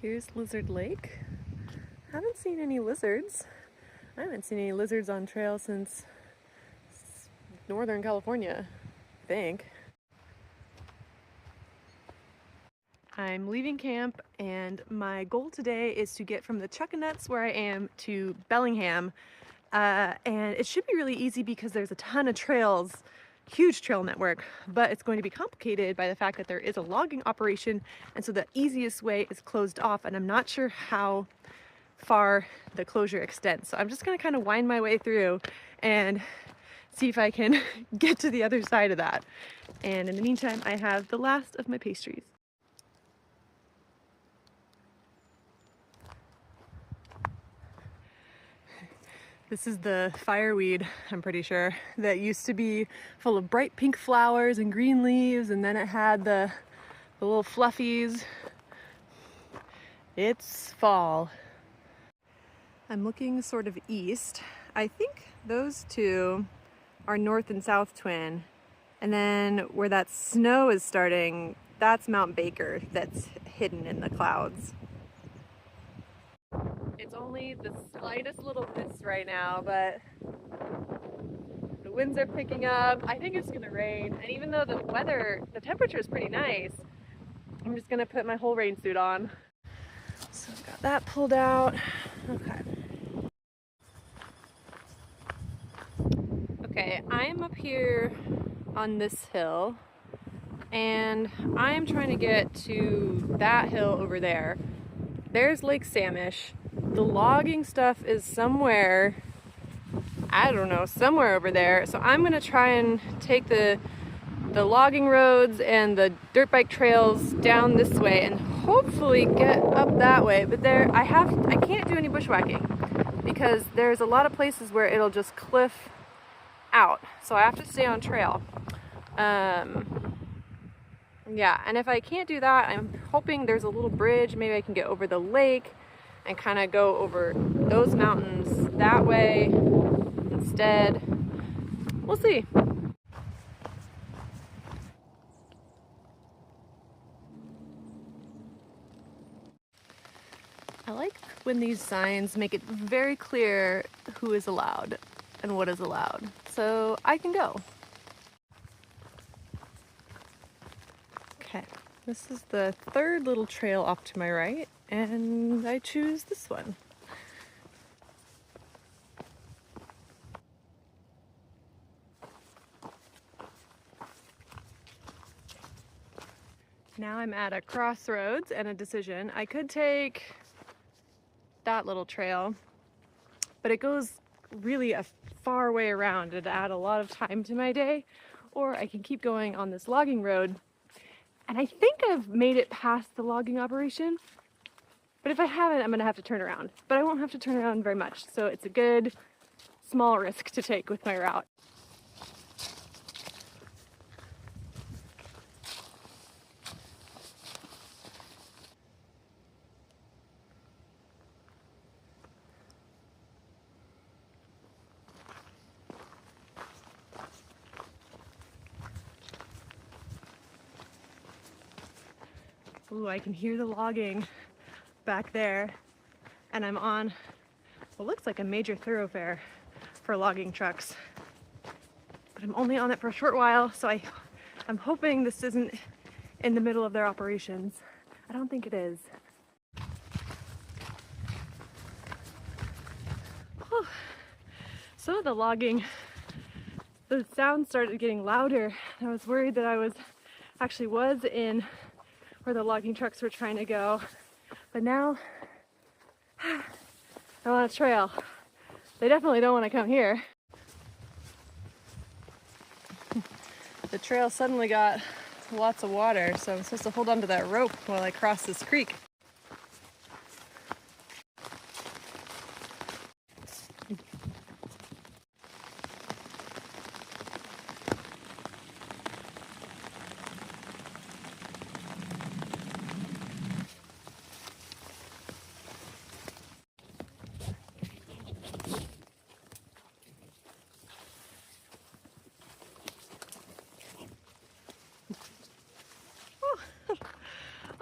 Here's Lizard Lake. Haven't seen any lizards. I haven't seen any lizards on trail since Northern California, I think. I'm leaving camp and my goal today is to get from the Chuckanuts where I am to Bellingham. And it should be really easy because there's a ton of trails, huge trail network, but it's going to be complicated by the fact that there is a logging operation, and so the easiest way is closed off, and I'm not sure how far the closure extends. So I'm just gonna kind of wind my way through and see if I can get to the other side of that. And in the meantime, I have the last of my pastries. This is the fireweed, I'm pretty sure, that used to be full of bright pink flowers and green leaves, and then it had the little fluffies. It's fall. I'm looking sort of east. I think those two are north and south twin, and then where that snow is starting, that's Mount Baker that's hidden in the clouds. It's only the slightest little mist right now, but the winds are picking up. I think it's gonna rain, and even though the temperature is pretty nice, I'm just gonna put my whole rain suit on. So I've got that pulled out. Okay, I'm up here on this hill, and I'm trying to get to that hill over there. There's Lake Samish. The logging stuff is somewhere, I don't know, somewhere over there. So I'm gonna try and take the logging roads and the dirt bike trails down this way and hopefully get up that way. But I can't do any bushwhacking because there's a lot of places where it'll just cliff out. So I have to stay on trail. Yeah, and if I can't do that, I'm hoping there's a little bridge. Maybe I can get over the lake and kind of go over those mountains that way instead. We'll see. I like when these signs make it very clear who is allowed and what is allowed, so I can go. Okay, this is the third little trail off to my right, and I choose this one. Now I'm at a crossroads and a decision. I could take that little trail, but it goes really a far way around and add a lot of time to my day, or I can keep going on this logging road. And I think I've made it past the logging operation, but if I haven't, I'm gonna have to turn around. But I won't have to turn around very much, so it's a good small risk to take with my route. Ooh, I can hear the logging back there, and I'm on what looks like a major thoroughfare for logging trucks. But I'm only on it for a short while, so I'm hoping this isn't in the middle of their operations. I don't think it is. Oh, some of the logging, the sound started getting louder. I was worried that I was in where the logging trucks were trying to go, but now I'm on a trail. They definitely don't want to come here. The trail suddenly got lots of water, so I'm supposed to hold onto that rope while I cross this creek.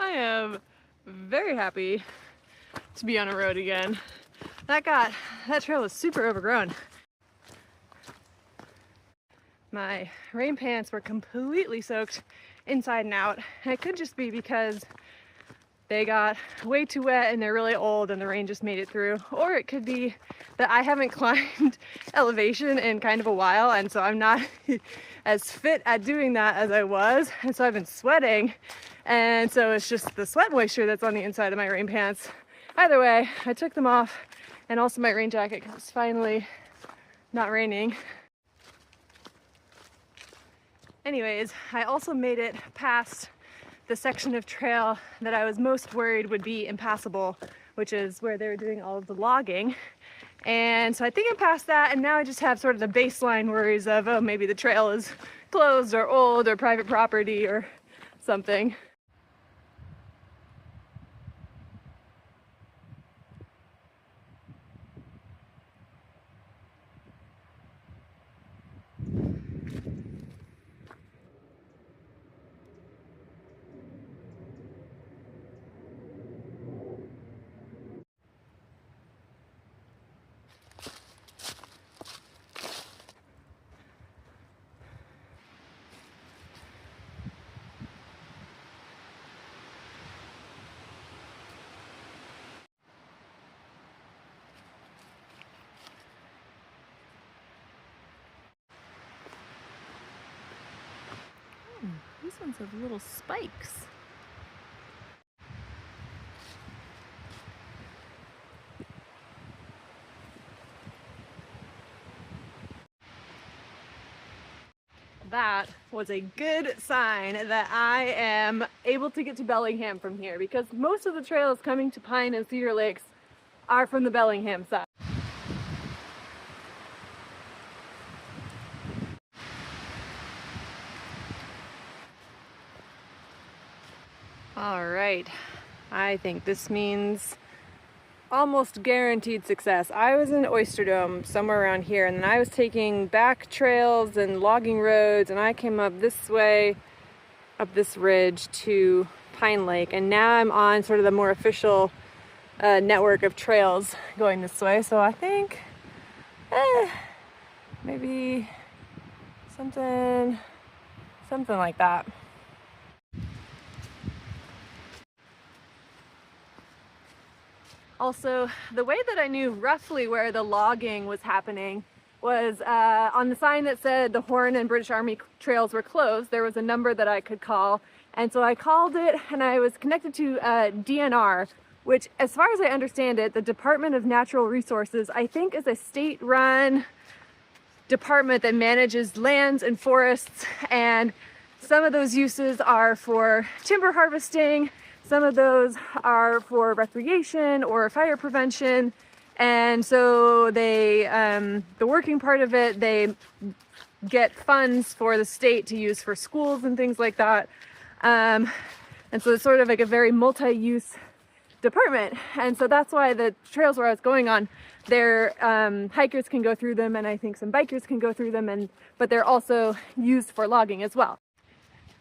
I am very happy to be on a road again. That trail was super overgrown. My rain pants were completely soaked inside and out. And it could just be because they got way too wet and they're really old and the rain just made it through. Or it could be that I haven't climbed elevation in kind of a while, and so I'm not as fit at doing that as I was. And so I've been sweating, and so it's just the sweat moisture that's on the inside of my rain pants. Either way, I took them off, and also my rain jacket because it's finally not raining. Anyways, I also made it past the section of trail that I was most worried would be impassable, which is where they were doing all of the logging. And so I think I'm past that, and now I just have sort of the baseline worries of, oh, maybe the trail is closed or old or private property or something. These ones have little spikes. That was a good sign that I am able to get to Bellingham from here, because most of the trails coming to Pine and Cedar Lakes are from the Bellingham side. All right, I think this means almost guaranteed success. I was in Oyster Dome somewhere around here, and then I was taking back trails and logging roads, and I came up this way, up this ridge to Pine Lake, and now I'm on sort of the more official network of trails going this way. So I think maybe something like that. Also, the way that I knew roughly where the logging was happening was on the sign that said the Horn and British Army trails were closed. There was a number that I could call, and so I called it, and I was connected to DNR, which, as far as I understand it, the Department of Natural Resources, I think, is a state-run department that manages lands and forests, and some of those uses are for timber harvesting, some of those are for recreation or fire prevention, and so they, the working part of it, they get funds for the state to use for schools and things like that, and so it's sort of like a very multi-use department. And so that's why the trails where I was going on, there hikers can go through them, and I think some bikers can go through them, but they're also used for logging as well.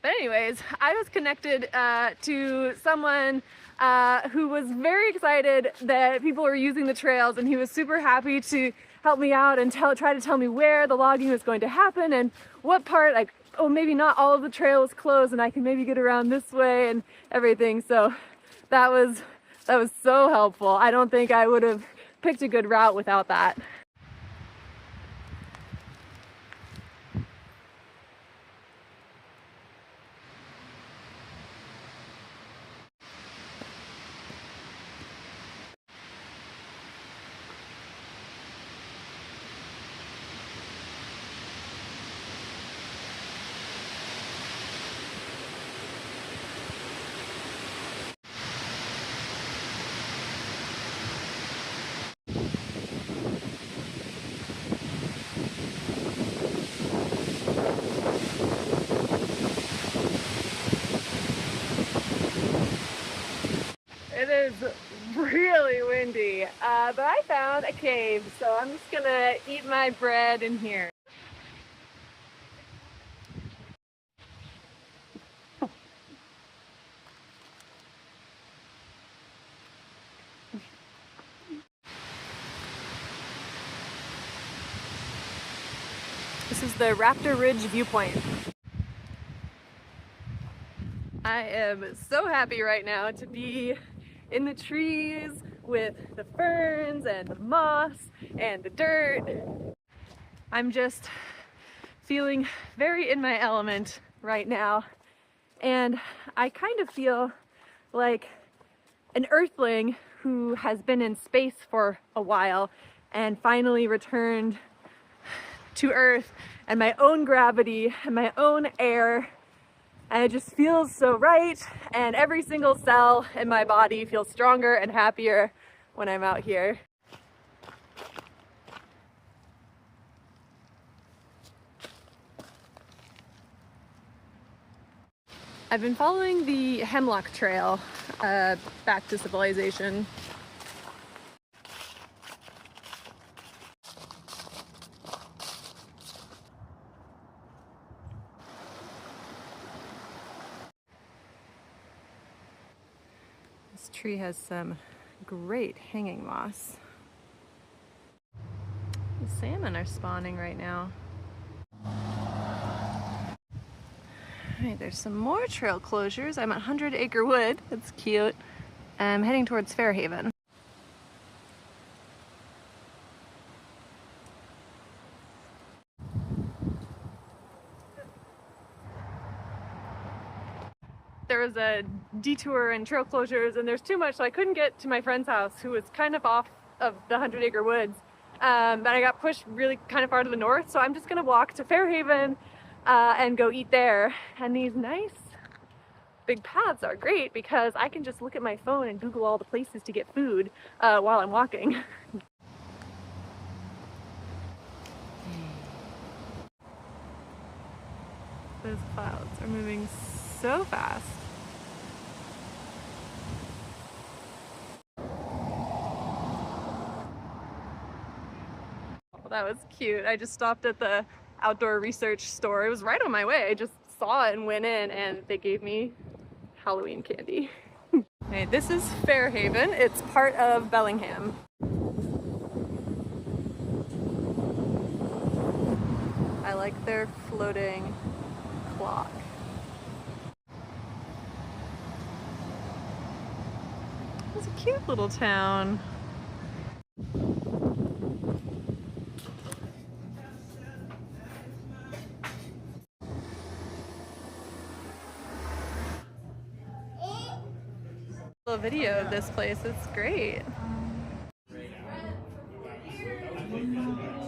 But anyways, I was connected to someone who was very excited that people were using the trails, and he was super happy to help me out and try to tell me where the logging was going to happen and what part, like, oh, maybe not all of the trail is closed and I can maybe get around this way and everything. So that was so helpful. I don't think I would have picked a good route without that. It is really windy, but I found a cave, so I'm just gonna eat my bread in here. This is the Raptor Ridge viewpoint. I am so happy right now to be in the trees with the ferns and the moss and the dirt. I'm just feeling very in my element right now, and I kind of feel like an earthling who has been in space for a while and finally returned to Earth and my own gravity and my own air, and it just feels so right, and every single cell in my body feels stronger and happier when I'm out here. I've been following the Hemlock Trail back to civilization. This tree has some great hanging moss. The salmon are spawning right now. Alright, there's some more trail closures. I'm at 100 Acre Wood. That's cute. I'm heading towards Fairhaven. There was a detour and trail closures, and there's too much, so I couldn't get to my friend's house, who was kind of off of the 100 Acre Woods. But I got pushed really kind of far to the north, so I'm just gonna walk to Fairhaven and go eat there. And these nice big paths are great because I can just look at my phone and Google all the places to get food while I'm walking. Those clouds are moving so fast. Well, that was cute. I just stopped at the outdoor research store. It was right on my way. I just saw it and went in, and they gave me Halloween candy. Hey, this is Fairhaven. It's part of Bellingham. I like their floating clock. It's a cute little town. A video of this place, it's great.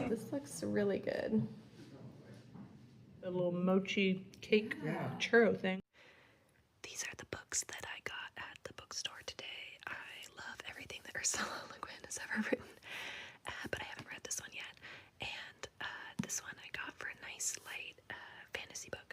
This looks really good. A little mochi cake churro thing. These are the books that I got at the bookstore today. I love everything that Ursula Le Guin has ever written, but I haven't read this one yet. And this one I got for a nice light fantasy book.